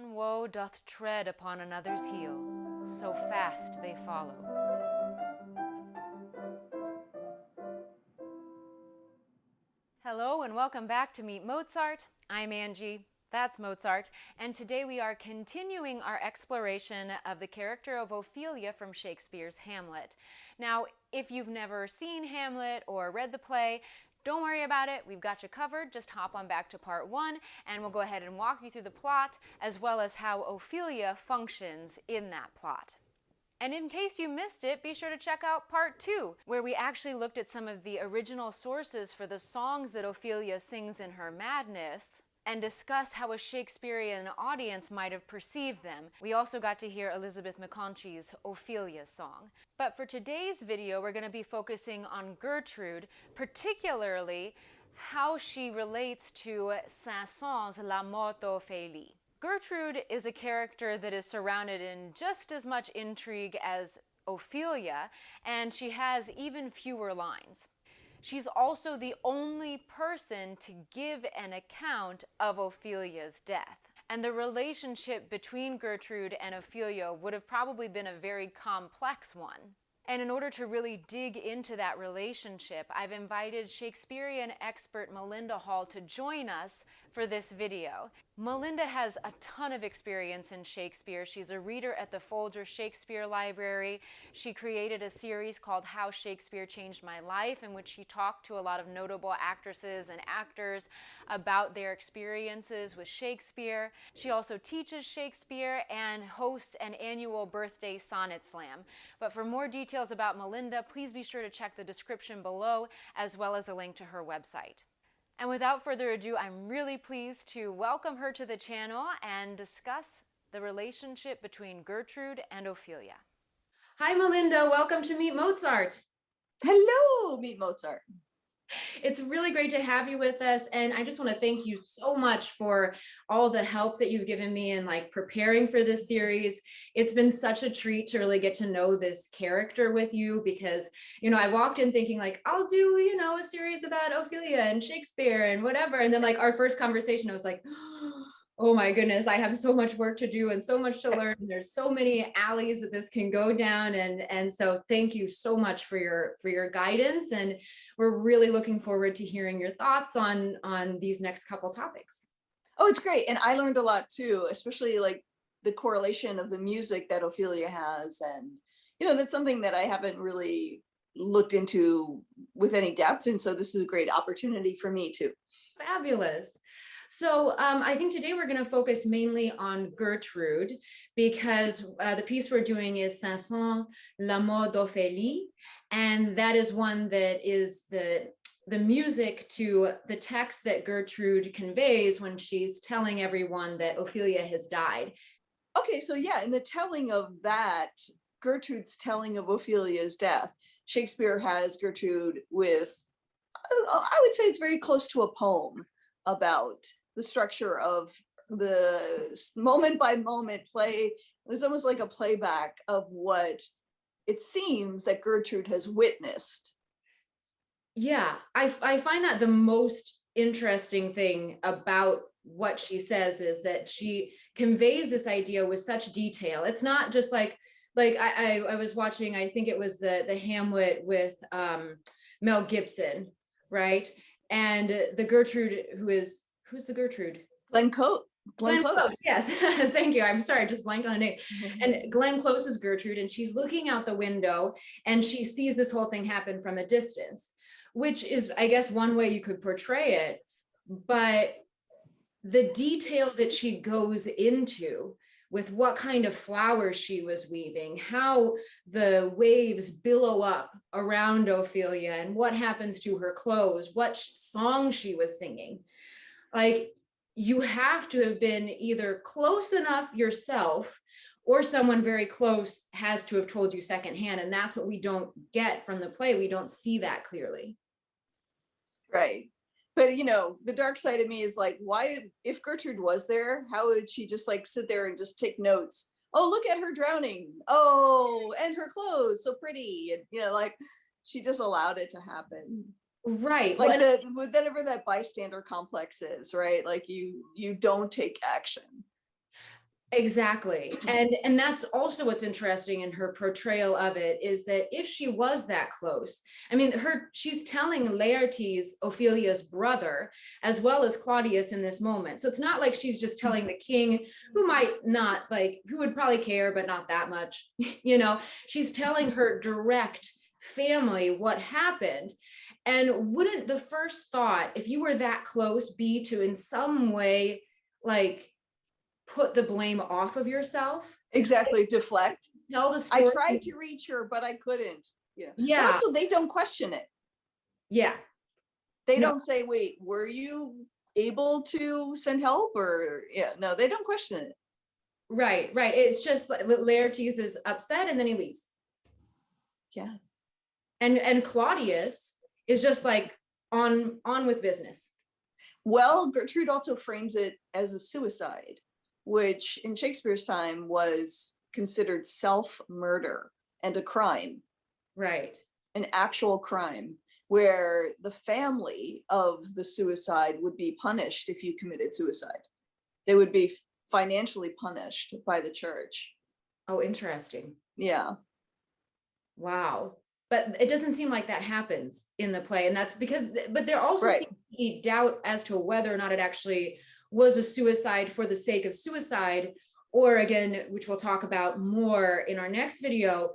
One woe doth tread upon another's heel, so fast they follow. Hello and welcome back to Meet Mozart. I'm Angie, that's Mozart, and today we are continuing our exploration of the character of Ophelia from Shakespeare's Hamlet. Now, if you've never seen Hamlet or read the play, don't worry about it, we've got you covered. Just hop on back to part 1 and we'll go ahead and walk you through the plot as well as how Ophelia functions in that plot. And in case you missed it, be sure to check out part 2, where we actually looked at some of the original sources for the songs that Ophelia sings in her madness and discuss how a Shakespearean audience might have perceived them. We also got to hear Elizabeth McConkey's Ophelia song. But for today's video, we're going to be focusing on Gertrude, particularly how she relates to Saint-Saens' La Mort d'Ophélie. Gertrude is a character that is surrounded in just as much intrigue as Ophelia, and she has even fewer lines. She's also the only person to give an account of Ophelia's death. And the relationship between Gertrude and Ophelia would have probably been a very complex one. And in order to really dig into that relationship, I've invited Shakespearean expert Melinda Hall to join us for this video. Melinda has a ton of experience in Shakespeare. She's a reader at the Folger Shakespeare Library. She created a series called How Shakespeare Changed My Life, in which she talked to a lot of notable actresses and actors about their experiences with Shakespeare. She also teaches Shakespeare and hosts an annual birthday sonnet slam. But for more details about Melinda, please be sure to check the description below, as well as a link to her website. And without further ado, I'm really pleased to welcome her to the channel and discuss the relationship between Gertrude and Ophelia. Hi, Melinda. Welcome to Meet Mozart. Hello, Meet Mozart. It's really great to have you with us, and I just want to thank you so much for all the help that you've given me in preparing for this series. It's been such a treat to really get to know this character with you because, I walked in thinking I'll do, a series about Ophelia and Shakespeare and whatever. And then our first conversation, I was like, oh my goodness, I have so much work to do and so much to learn. There's so many alleys that this can go down. And so thank you so much for your guidance. And we're really looking forward to hearing your thoughts on these next couple topics. Oh, it's great. And I learned a lot too, especially the correlation of the music that Ophelia has. And, that's something that I haven't really looked into with any depth. And so this is a great opportunity for me too. Fabulous. So I think today we're going to focus mainly on Gertrude because the piece we're doing is Saint-Saens, La Mort d'Ophélie, and that is one that is the music to the text that Gertrude conveys when she's telling everyone that Ophelia has died. Okay, so yeah, in the telling of that, Gertrude's telling of Ophelia's death, Shakespeare has Gertrude with, I would say it's very close to a poem about the structure of the moment by moment play. It's almost like a playback of what it seems that Gertrude has witnessed. Yeah, I find that the most interesting thing about what she says is that she conveys this idea with such detail. It's not just I was watching, I think it was the Hamlet with Mel Gibson, right? And the Gertrude who's the Gertrude? Glenn Close. Yes. Thank you. I'm sorry, I just blanked on a name. And Glenn Close is Gertrude, and she's looking out the window and she sees this whole thing happen from a distance, which is, I guess, one way you could portray it. But the detail that she goes into with what kind of flowers she was weaving, how the waves billow up around Ophelia and what happens to her clothes, what song she was singing. You have to have been either close enough yourself or someone very close has to have told you secondhand. And that's what we don't get from the play. We don't see that clearly. Right. But, the dark side of me is why, if Gertrude was there, how would she just sit there and just take notes? Oh, look at her drowning. Oh, and her clothes, so pretty. And, she just allowed it to happen. Right. Whatever that bystander complex is, right? You don't take action. Exactly. And that's also what's interesting in her portrayal of it, is that if she was that close, I mean, she's telling Laertes, Ophelia's brother, as well as Claudius in this moment. So it's not like she's just telling the king, who might not like, who would probably care, but not that much, you know, she's telling her direct family what happened. And wouldn't the first thought, if you were that close, be to in some way, like, put the blame off of yourself? Exactly, deflect. Tell the I story. tried to reach her, but I couldn't. Yeah. Yeah. But also, they don't question it. Yeah. They No. don't say, wait, were you able to send help? Or, yeah, no, they don't question it. Right, right. It's just like Laertes is upset and then he leaves. Yeah. And Claudius is just like on with business. Well, Gertrude also frames it as a suicide, which in Shakespeare's time was considered self-murder and a crime. Right. An actual crime, where the family of the suicide would be punished if you committed suicide. They would be financially punished by the church. Oh, interesting. Yeah. Wow. But it doesn't seem like that happens in the play. And that's because, but there also Right. seems to be doubt as to whether or not it actually was a suicide for the sake of suicide, or again, which we'll talk about more in our next video,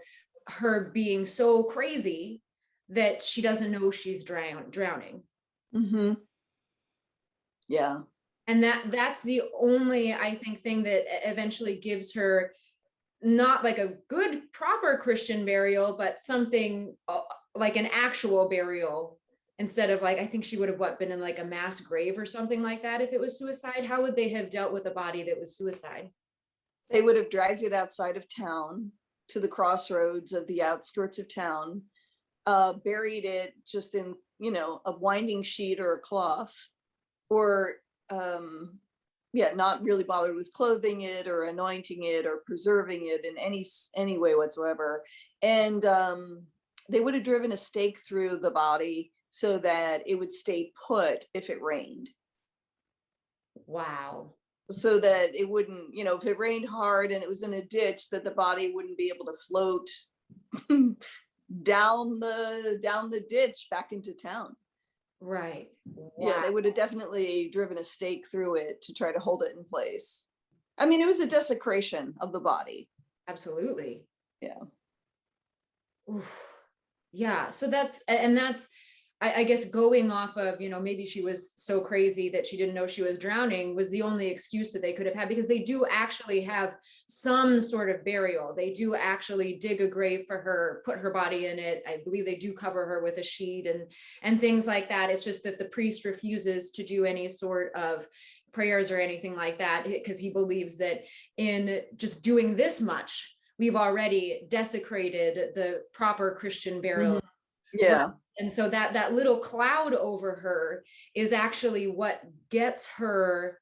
her being so crazy that she doesn't know she's drowning. Mm-hmm. Yeah. And that's the only, I think, thing that eventually gives her not like a good proper Christian burial, but something like an actual burial, instead of like, I think she would have been in like a mass grave or something like that. If it was suicide, how would they have dealt with a body that was suicide? They would have dragged it outside of town to the crossroads of the outskirts of town, buried it just in, a winding sheet or a cloth, or not really bothered with clothing it or anointing it or preserving it in any way whatsoever. And they would have driven a stake through the body so that it would stay put if it rained. Wow. So that it wouldn't, if it rained hard and it was in a ditch, that the body wouldn't be able to float down the ditch back into town. Right. Wow. Yeah, they would have definitely driven a stake through it to try to hold it in place. I mean, it was a desecration of the body. Absolutely. Yeah. Oof. Yeah. So that's I guess going off of, maybe she was so crazy that she didn't know she was drowning was the only excuse that they could have had, because they do actually have some sort of burial. They do actually dig a grave for her, put her body in it. I believe they do cover her with a sheet and things like that. It's just that the priest refuses to do any sort of prayers or anything like that, because he believes that in just doing this much, we've already desecrated the proper Christian burial. Mm-hmm. Yeah. And so that little cloud over her is actually what gets her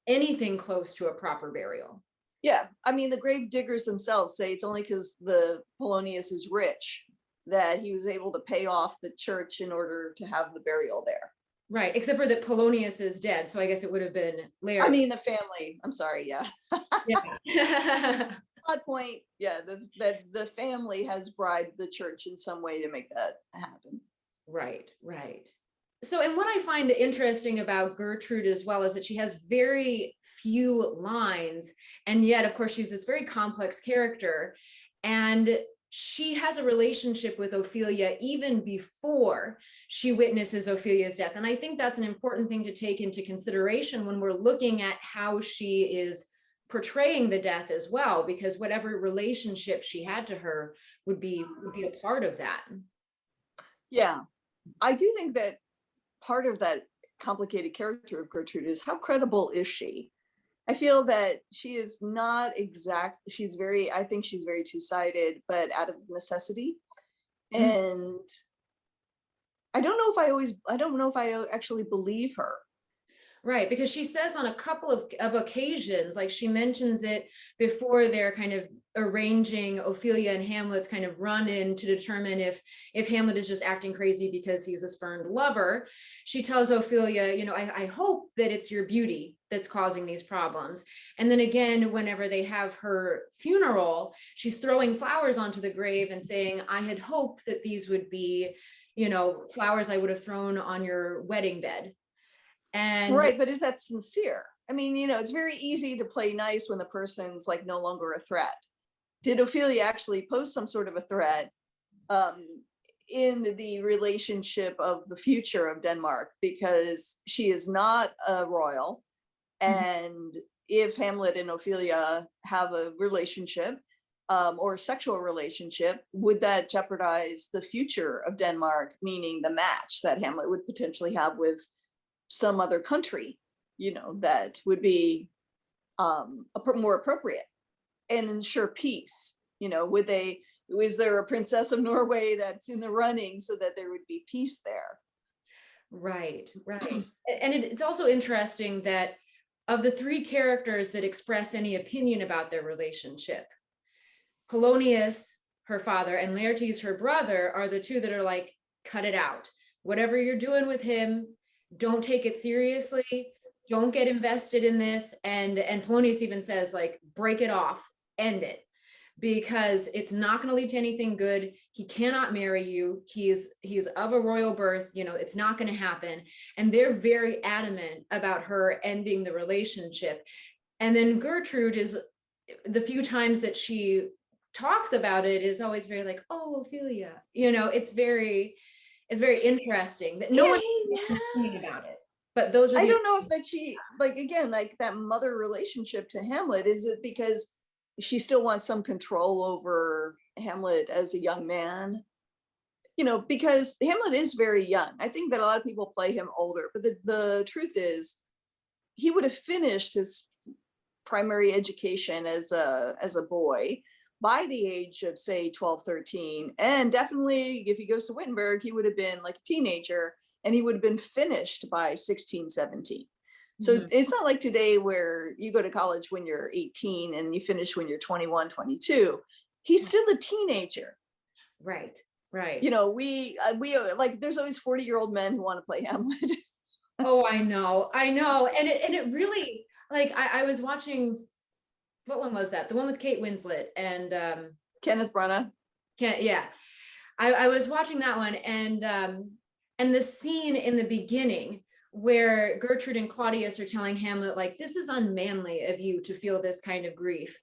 anything close to a proper burial. Yeah. I mean, the grave diggers themselves say it's only because the Polonius is rich that he was able to pay off the church in order to have the burial there. Right. Except for that Polonius is dead. So I guess it would have been Laertes. I mean, the family. I'm sorry. Yeah. Yeah. Odd point. Yeah. The family has bribed the church in some way to make that happen. Right. Right. So, and what I find interesting about Gertrude as well is that she has very few lines, and yet, of course, she's this very complex character, and she has a relationship with Ophelia even before she witnesses Ophelia's death. And I think that's an important thing to take into consideration when we're looking at how she is portraying the death as well, because whatever relationship she had to her would be a part of that. Yeah, I do think that part of that complicated character of Gertrude is how credible is she? I feel that she is not exact. I think she's very two-sided, but out of necessity. And I don't know if I actually believe her. Right, because she says on a couple of occasions, like she mentions it before they're kind of arranging Ophelia and Hamlet's kind of run in to determine if Hamlet is just acting crazy because he's a spurned lover. She tells Ophelia, you know, I hope that it's your beauty that's causing these problems. And then again, whenever they have her funeral, she's throwing flowers onto the grave and saying, I had hoped that these would be, you know, flowers I would have thrown on your wedding bed. And right, but is that sincere? I mean, you know, it's very easy to play nice when the person's like no longer a threat. Did Ophelia actually pose some sort of a threat in the relationship of the future of Denmark? Because she is not a royal, and if Hamlet and Ophelia have a relationship or a sexual relationship, would that jeopardize the future of Denmark, meaning the match that Hamlet would potentially have with some other country, you know, that would be more appropriate and ensure peace? You know, would they, is there a princess of Norway that's in the running so that there would be peace there? right, right. And it's also interesting that of the three characters that express any opinion about their relationship, Polonius, her father, and Laertes, her brother, are the two that are like, cut it out. Whatever you're doing with him, don't take it seriously. Don't get invested in this. And Polonius even says, like, break it off, end it, because it's not going to lead to anything good. He cannot marry you. He's of a royal birth. You know, it's not going to happen. And they're very adamant about her ending the relationship. And then Gertrude is, the few times that she talks about it, is always very like, oh, Ophelia, you know, it's very interesting that no one is thinking about it. But those are I don't know if that she, like, again, like that mother relationship to Hamlet, is it because she still wants some control over Hamlet as a young man? You know, because Hamlet is very young. I think that a lot of people play him older, but the truth is he would have finished his primary education as a boy by the age of, say, 12, 13. And definitely if he goes to Wittenberg, he would have been like a teenager, and he would have been finished by 16, 17. So it's not like today where you go to college when you're 18 and you finish when you're 21, 22. He's still a teenager. Right, right. You know, we like, there's always 40-year-old men who want to play Hamlet. Oh, I know. And it really, like, I was watching, what one was that? The one with Kate Winslet and Kenneth Branagh. Yeah. I was watching that one, and the scene in the beginning where Gertrude and Claudius are telling Hamlet, like, this is unmanly of you to feel this kind of grief.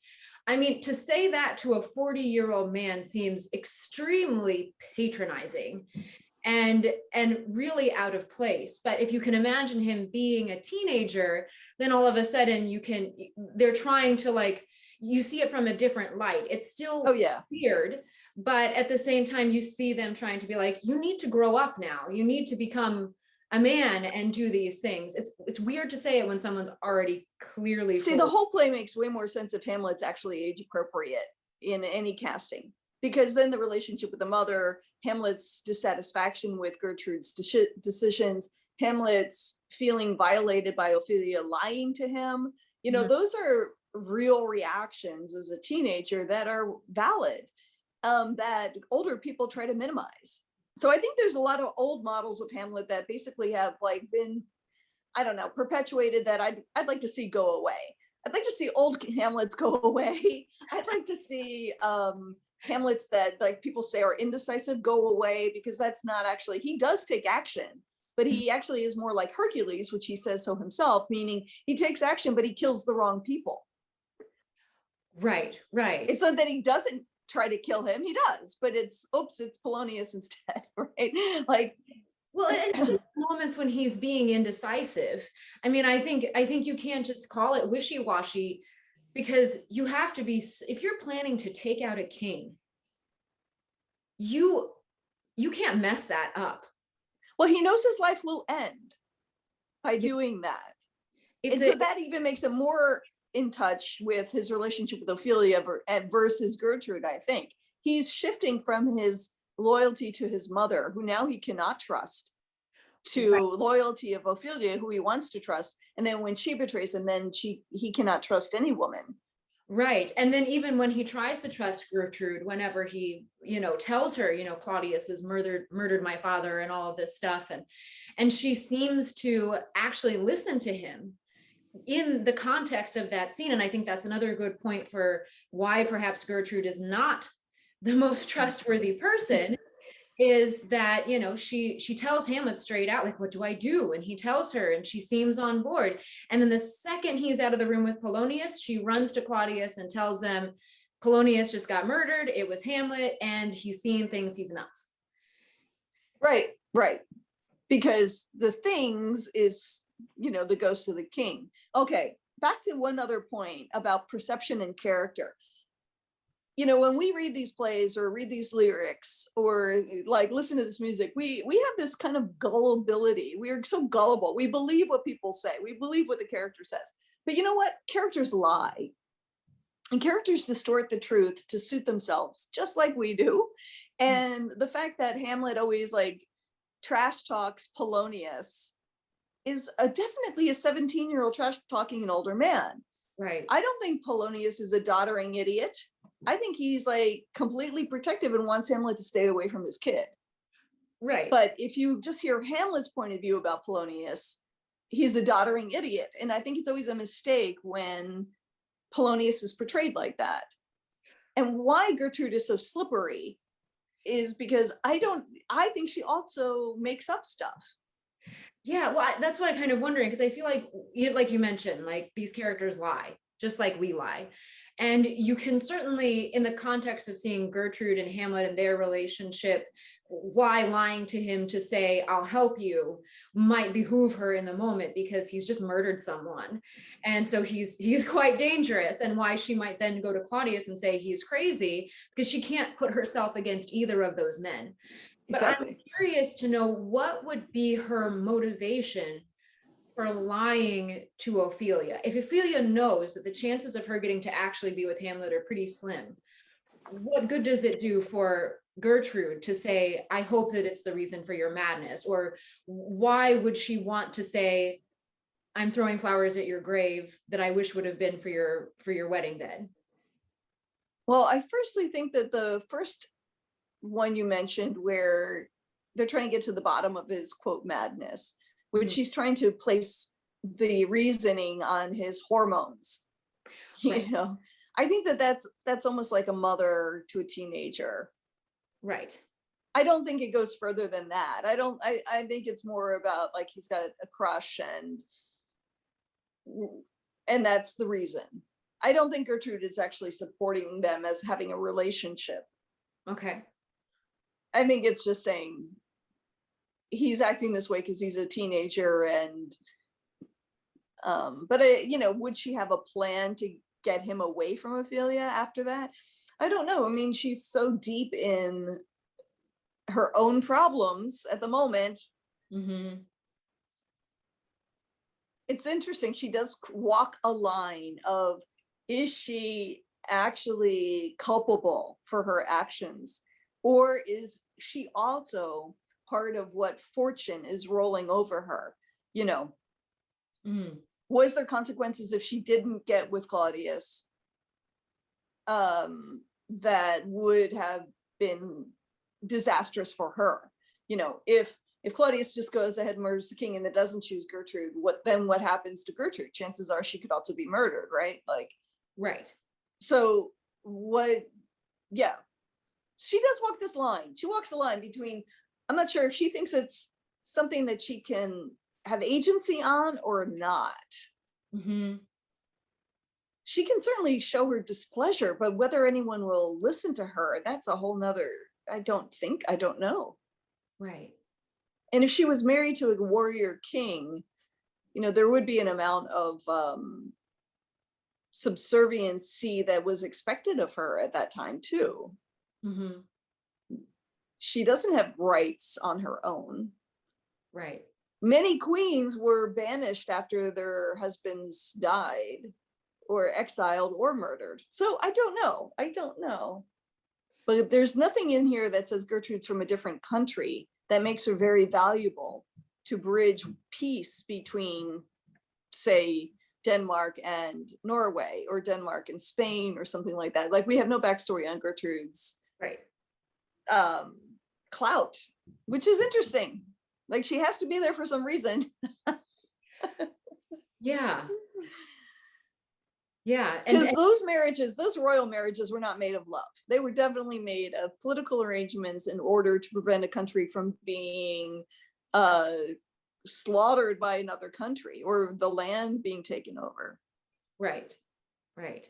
I mean, to say that to a 40-year-old man seems extremely patronizing and really out of place. But if you can imagine him being a teenager, then all of a sudden they're trying to, like, you see it from a different light. It's still weird, but at the same time, you see them trying to be like, you need to grow up now. You need to become a man and do these things. It's weird to say it when someone's already clearly see, the whole play makes way more sense if Hamlet's actually age appropriate in any casting, because then the relationship with the mother, Hamlet's dissatisfaction with Gertrude's decisions, Hamlet's feeling violated by Ophelia lying to him, you know, those are real reactions as a teenager that are valid, that older people try to minimize. So I think there's a lot of old models of Hamlet that basically have, like, been, I don't know, perpetuated, that I'd like to see go away. I'd like to see old Hamlets go away. I'd like to see Hamlets that, like, people say are indecisive go away, because that's not actually, he does take action, but he actually is more like Hercules, which he says so himself, meaning he takes action, but he kills the wrong people. Right. It's not that he doesn't try to kill him, he does, but it's Polonius instead, right? Like, well, and moments when he's being indecisive, I mean, I think you can't just call it wishy-washy, because you have to be, if you're planning to take out a king, you can't mess that up. Well, he knows his life will end by doing that. And so that even makes him more in touch with his relationship with Ophelia versus Gertrude. I think he's shifting from his loyalty to his mother, who now he cannot trust. to loyalty of Ophelia, who he wants to trust. And then when she betrays him, then he cannot trust any woman. Right. And then even when he tries to trust Gertrude, whenever he, tells her, Claudius has murdered my father and all of this stuff. And she seems to actually listen to him in the context of that scene. And I think that's another good point for why perhaps Gertrude is not the most trustworthy person, is that, she tells Hamlet straight out, like, what do I do? And he tells her, and she seems on board. And then the second he's out of the room with Polonius, she runs to Claudius and tells them, Polonius just got murdered. It was Hamlet, and he's seeing things. He's nuts. Right. Because the things is, the ghost of the king. Okay, back to one other point about perception and character. When we read these plays or read these lyrics or like listen to this music, we have this kind of gullibility. We are so gullible. We believe what people say. We believe what the character says. But you know what? Characters lie. And characters distort the truth to suit themselves, just like we do. And the fact that Hamlet always like trash talks Polonius is definitely a 17-year-old trash talking an older man. Right. I don't think Polonius is a doddering idiot. I think he's like completely protective and wants Hamlet to stay away from his kid. Right. But if you just hear Hamlet's point of view about Polonius, he's a doddering idiot. And I think it's always a mistake when Polonius is portrayed like that. And why Gertrude is so slippery is because I think she also makes up stuff. Yeah, well, that's what I'm kind of wondering, because I feel like you mentioned, like these characters lie, just like we lie. And you can certainly, in the context of seeing Gertrude and Hamlet and their relationship, why lying to him to say, I'll help you, might behoove her in the moment because he's just murdered someone. And so he's quite dangerous, and why she might then go to Claudius and say he's crazy, because she can't put herself against either of those men. Exactly. But I'm curious to know what would be her motivation for lying to Ophelia. If Ophelia knows that the chances of her getting to actually be with Hamlet are pretty slim, what good does it do for Gertrude to say, I hope that it's the reason for your madness? Or why would she want to say, I'm throwing flowers at your grave that I wish would have been for your wedding bed? Well, I firstly think that the first one you mentioned, where they're trying to get to the bottom of his quote madness, which she's trying to place the reasoning on his hormones. Right. I think that's almost like a mother to a teenager. Right. I don't think it goes further than that. I think it's more about like he's got a crush and that's the reason. I don't think Gertrude is actually supporting them as having a relationship. Okay. I think it's just saying he's acting this way because he's a teenager, and but would she have a plan to get him away from Ophelia after that? I don't know. I mean, she's so deep in her own problems at the moment. Mm-hmm. It's interesting. She does walk a line of, is she actually culpable for her actions? Or is she also part of what fortune is rolling over her? Was there consequences if she didn't get with Claudius that would have been disastrous for her? If Claudius just goes ahead and murders the king and that doesn't choose Gertrude, what happens to Gertrude? Chances are she could also be murdered, right? Right. So yeah. She does walk this line. She walks the line between, I'm not sure if she thinks it's something that she can have agency on or not. Mm-hmm. She can certainly show her displeasure, but whether anyone will listen to her, that's a whole nother, I don't know. Right. And if she was married to a warrior king, there would be an amount of subserviency that was expected of her at that time too. Mm-hmm. She doesn't have rights on her own. Right. Many queens were banished after their husbands died or exiled or murdered. So I don't know. But there's nothing in here that says Gertrude's from a different country that makes her very valuable. to bridge peace between, say, Denmark and Norway, or Denmark and Spain, or something like that. Like, we have no backstory on Gertrude's Right. clout, which is interesting. Like, she has to be there for some reason. Yeah. Yeah. Because those royal marriages were not made of love. They were definitely made of political arrangements in order to prevent a country from being slaughtered by another country, or the land being taken over. Right. Right.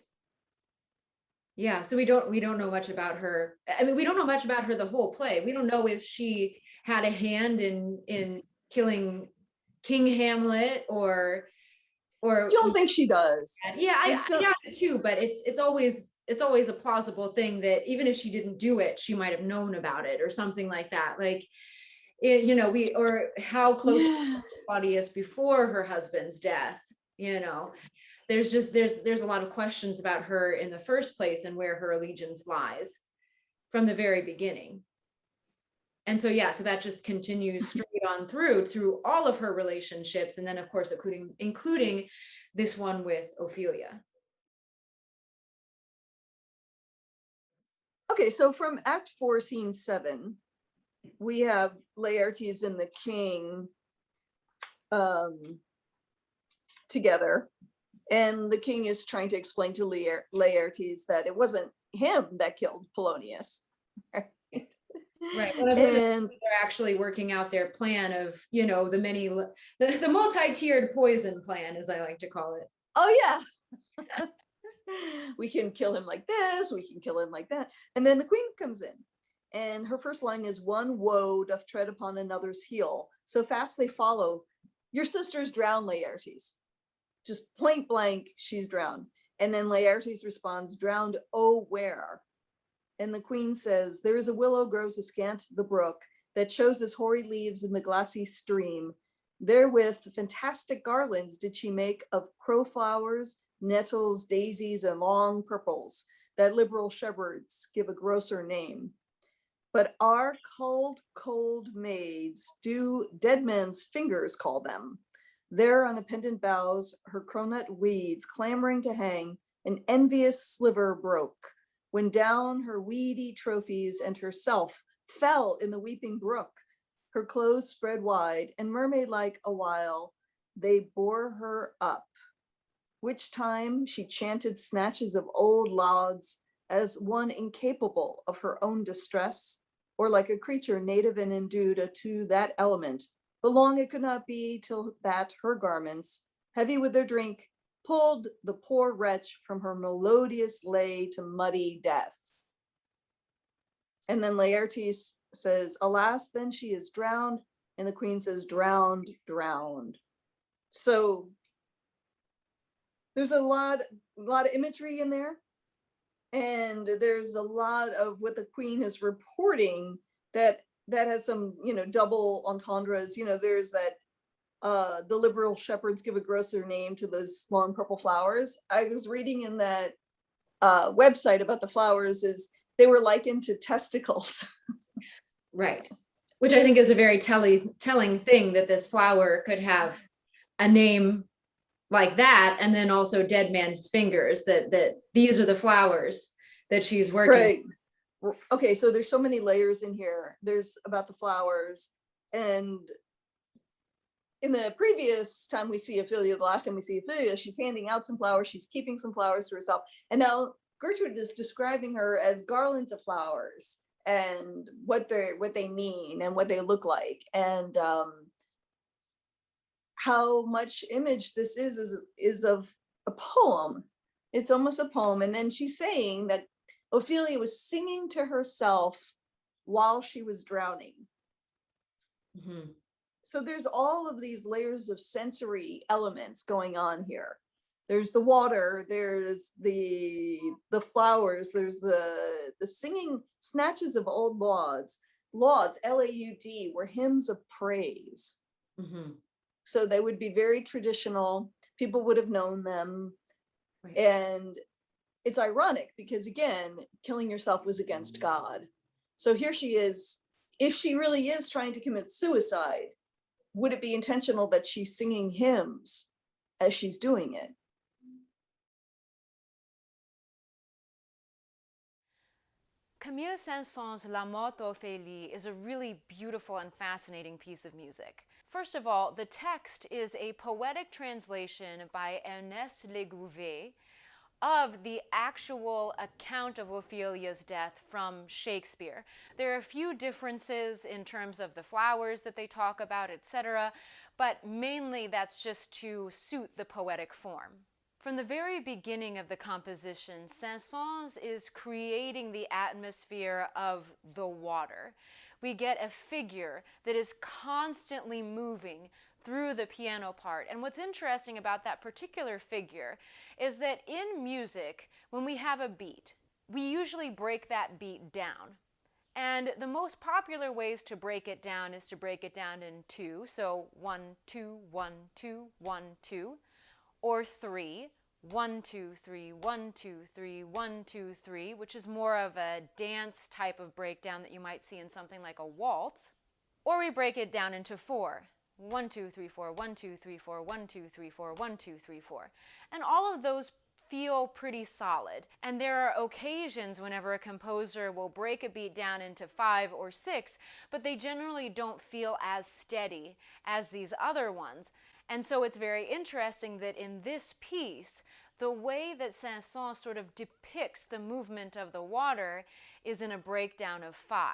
Yeah, so we don't know much about her. I mean, we don't know much about her the whole play. We don't know if she had a hand in killing King Hamlet, or I don't think she does. yeah, I doubt it too, but it's always a plausible thing that even if she didn't do it, she might have known about it or something like that. Like, you know, or how close she was to Claudius before her husband's death, you know. There's a lot of questions about her in the first place, and where her allegiance lies from the very beginning. And so, yeah, so that just continues straight on through all of her relationships, and then of course including this one with Ophelia. Okay, so from Act 4, Scene 7, we have Laertes and the king together. And the king is trying to explain to Laertes that it wasn't him that killed Polonius. Right. Right. And they're actually working out their plan of, you know, the multi-tiered poison plan, as I like to call it. Oh, yeah. We can kill him like this, we can kill him like that. And then the queen comes in, and her first line is, "One woe doth tread upon another's heel, so fast they follow. Your sister's drowned, Laertes." Just point blank, she's drowned. And then Laertes responds, "Drowned, oh, where?" And the queen says, "There is a willow grows askant the brook, that shows his hoary leaves in the glassy stream. Therewith fantastic garlands did she make of crowflowers, nettles, daisies, and long purples, that liberal shepherds give a grosser name. But our cold maids do dead men's fingers call them. There on the pendant boughs, her cronut weeds, clamoring to hang, an envious sliver broke, when down her weedy trophies and herself fell in the weeping brook. Her clothes spread wide, and mermaid-like awhile they bore her up, which time she chanted snatches of old lauds, as one incapable of her own distress, or like a creature native and endued to that element. But long it could not be till that her garments, heavy with their drink, pulled the poor wretch from her melodious lay to muddy death." And then Laertes says, "Alas, then she is drowned." And the queen says, "Drowned, drowned." So there's a lot of imagery in there. And there's a lot of what the queen is reporting that has some, you know, double entendres. You know, there's that the liberal shepherds give a grosser name to those long purple flowers. I was reading in that website about the flowers, is they were likened to testicles. Right. Which I think is a very telling thing, that this flower could have a name like that, and then also dead man's fingers, that these are the flowers that she's working. Right. Okay, so there's so many layers in here. There's about the flowers, and in the previous time we see Ophelia, the last time we see Ophelia, she's handing out some flowers, she's keeping some flowers to herself. And now Gertrude is describing her as garlands of flowers, and what they mean and what they look like, and how much image this is of a poem. It's almost a poem. And then she's saying that Ophelia was singing to herself while she was drowning. Mm-hmm. So there's all of these layers of sensory elements going on here. There's the water, there's the flowers, there's the singing snatches of old lauds. Lauds, L-A-U-D, were hymns of praise. Mm-hmm. So they would be very traditional. People would have known them. Right. And it's ironic because, again, killing yourself was against God. So here she is, if she really is trying to commit suicide, would it be intentional that she's singing hymns as she's doing it? Camille Saint-Saens' La Mort d'Ophélie is a really beautiful and fascinating piece of music. First of all, the text is a poetic translation by Ernest Legouvé of the actual account of Ophelia's death from Shakespeare. There are a few differences in terms of the flowers that they talk about, etc., but mainly that's just to suit the poetic form. From the very beginning of the composition, Saint-Saens is creating the atmosphere of the water. We get a figure that is constantly moving through the piano part. And what's interesting about that particular figure is that in music, when we have a beat, we usually break that beat down. And the most popular ways to break it down is to break it down in two. So 1, 2, 1, 2, 1, 2. Or 3, 1, 2, 3, 1, 2, 3, 1, 2, 3, which is more of a dance type of breakdown that you might see in something like a waltz. Or we break it down into 4. 1, 2, 3, 4, 1, 2, 3, 4, 1, 2, 3, 4, 1, 2, 3, 4. And all of those feel pretty solid. And there are occasions whenever a composer will break a beat down into 5 or 6, but they generally don't feel as steady as these other ones. And so it's very interesting that in this piece, the way that Saint-Saens sort of depicts the movement of the water is in a breakdown of 5,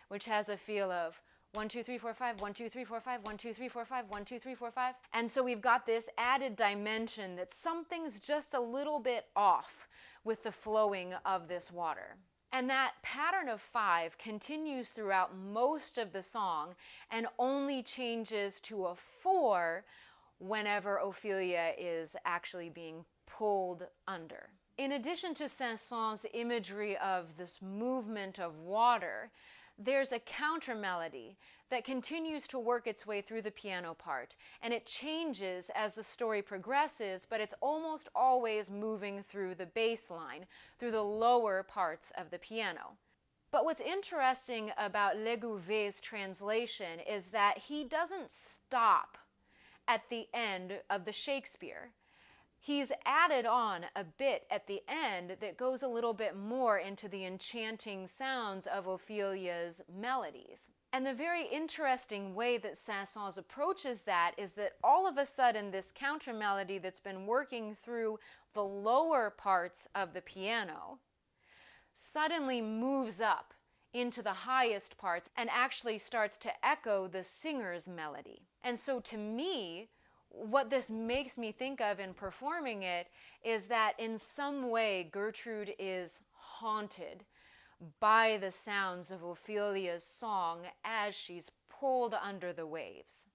which has a feel of 1, 2, 3, 4, 5, 1, 2, 3, 4, 5, 1, 2, 3, 4, 5, 1, 2, 3, 4, 5. And so we've got this added dimension that something's just a little bit off with the flowing of this water. And that pattern of 5 continues throughout most of the song and only changes to a 4 whenever Ophelia is actually being pulled under. In addition to Saint-Saens' imagery of this movement of water, there's a counter melody that continues to work its way through the piano part, and it changes as the story progresses, but it's almost always moving through the bass line, through the lower parts of the piano. But what's interesting about Legouvé's translation is that he doesn't stop at the end of the Shakespeare. He's added on a bit at the end that goes a little bit more into the enchanting sounds of Ophelia's melodies. And the very interesting way that Saint-Saens approaches that is that all of a sudden this counter melody that's been working through the lower parts of the piano suddenly moves up into the highest parts and actually starts to echo the singer's melody. And so to me, what this makes me think of in performing it is that in some way Gertrude is haunted by the sounds of Ophelia's song as she's pulled under the waves.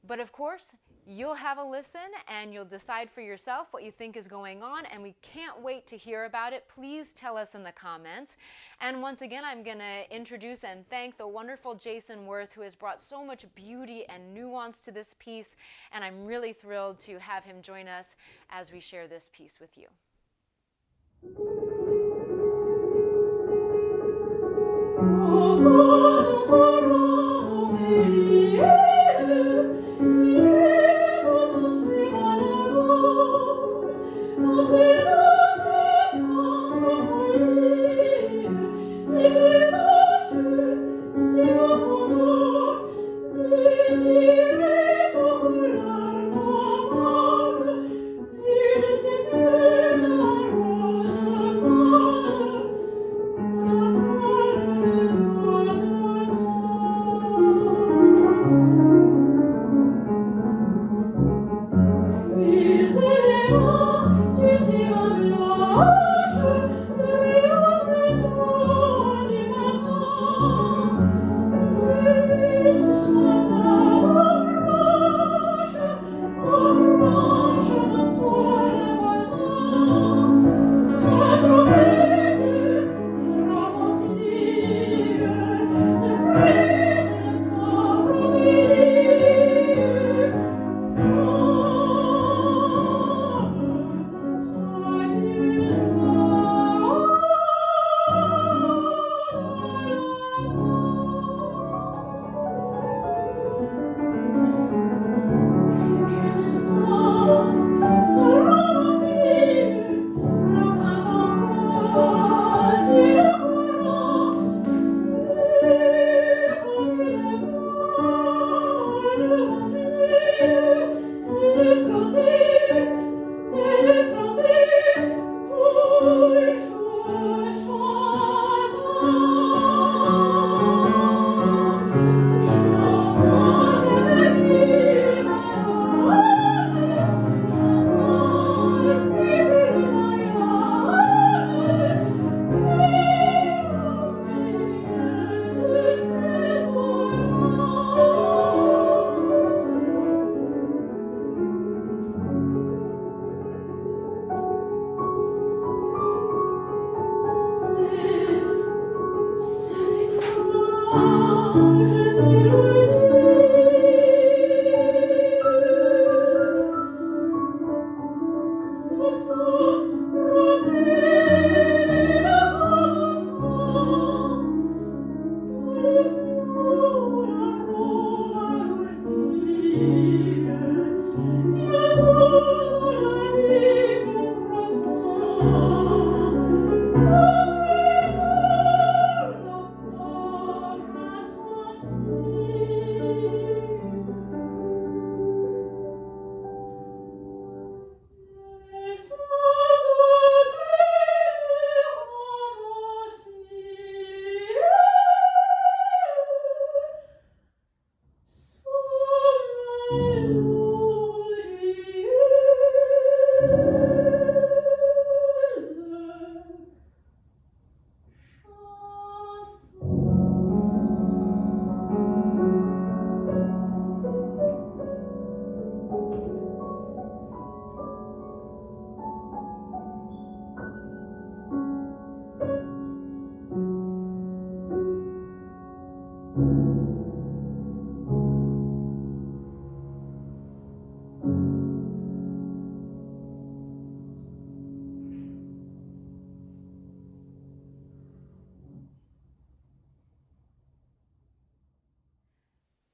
But of course, you'll have a listen and you'll decide for yourself what you think is going on, and we can't wait to hear about it. Please tell us in the comments. And once again, I'm going to introduce and thank the wonderful Jason Worth, who has brought so much beauty and nuance to this piece, and I'm really thrilled to have him join us as we share this piece with you.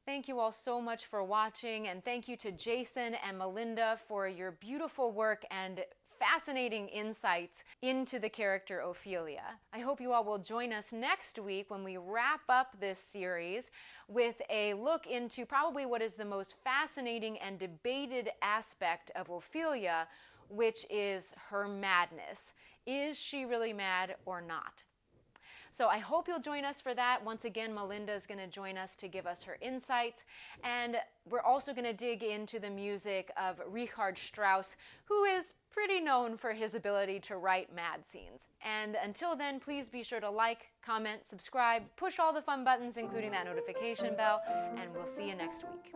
Thank you all so much for watching, and thank you to Jason and Melinda for your beautiful work and fascinating insights into the character Ophelia. I hope you all will join us next week when we wrap up this series with a look into probably what is the most fascinating and debated aspect of Ophelia, which is her madness. Is she really mad or not? So I hope you'll join us for that. Once again, Melinda is going to join us to give us her insights. And we're also going to dig into the music of Richard Strauss, who is pretty known for his ability to write mad scenes. And until then, please be sure to like, comment, subscribe, push all the fun buttons, including that notification bell, and we'll see you next week.